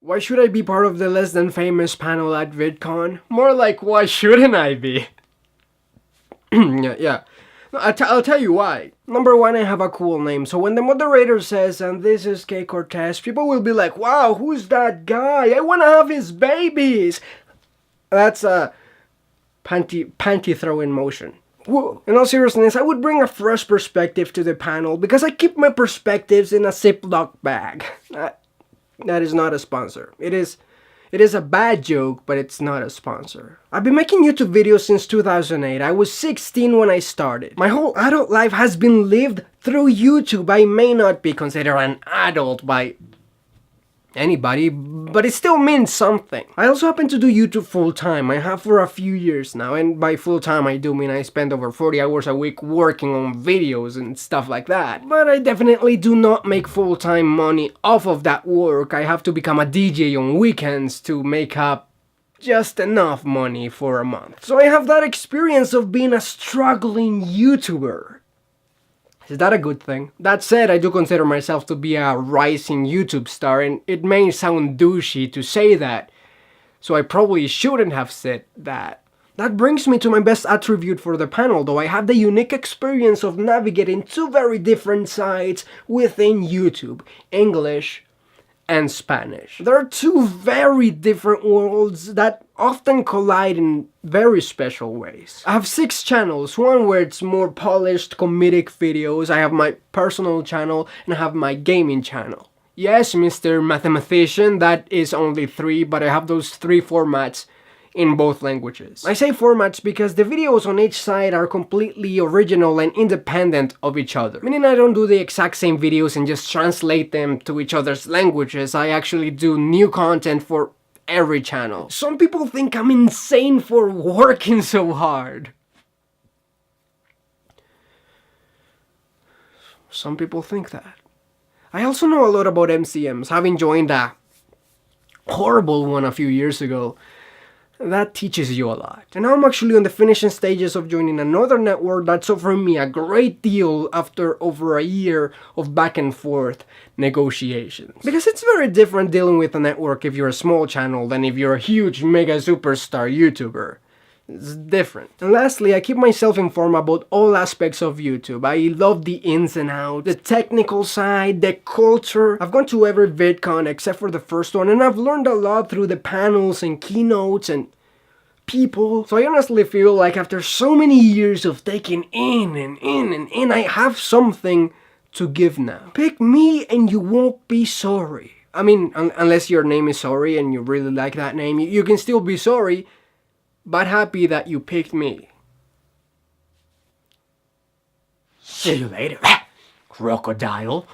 Why should I be part of the less than famous panel at VidCon? More like, why shouldn't I be? yeah. No, I'll tell you why. Number one, I have a cool name, so when the moderator says, and this is K Cortez, people will be like, wow, who's that guy? I wanna have his babies! That's a panty throw in motion. Whoa. In all seriousness, I would bring a fresh perspective to the panel because I keep my perspectives in a Ziploc bag. That is not a sponsor. It is a bad joke, but it's not a sponsor. I've been making YouTube videos since 2008. I was 16 when I started. My whole adult life has been lived through YouTube. I may not be considered an adult by anybody, but it still means something. I also happen to do YouTube full-time. I have for a few years now, and by full-time I do mean I spend over 40 hours a week working on videos and stuff like that. But I definitely do not make full-time money off of that work. I have to become a DJ on weekends to make up just enough money for a month. So I have that experience of being a struggling YouTuber. Is that a good thing? That said, I do consider myself to be a rising YouTube star, and it may sound douchey to say that, so I probably shouldn't have said that. That brings me to my best attribute for the panel, though. I have the unique experience of navigating two very different sides within YouTube, English and Spanish. There are two very different worlds that often collide in very special ways. I have 6 channels, one where it's more polished comedic videos, I have my personal channel, and I have my gaming channel. Yes, Mr. Mathematician, that is only 3, but I have those 3 formats in both languages. I say formats because the videos on each side are completely original and independent of each other. Meaning I don't do the exact same videos and just translate them to each other's languages. I actually do new content for every channel. Some people think I'm insane for working so hard. Some people think that. I also know a lot about MCMs, having joined a horrible one a few years ago. That teaches you a lot. And now I'm actually on the finishing stages of joining another network that's offering me a great deal after over a year of back and forth negotiations. Because it's very different dealing with a network if you're a small channel than if you're a huge mega superstar YouTuber. It's different. And lastly, I keep myself informed about all aspects of YouTube. I love the ins and outs, the technical side, the culture. I've gone to every VidCon except for the first one, and I've learned a lot through the panels and keynotes and people. So I honestly feel like after so many years of taking in, I have something to give now. Pick me and you won't be sorry. I mean, unless your name is Sorry and you really like that name, you can still be sorry, but happy that you picked me. See you later, crocodile.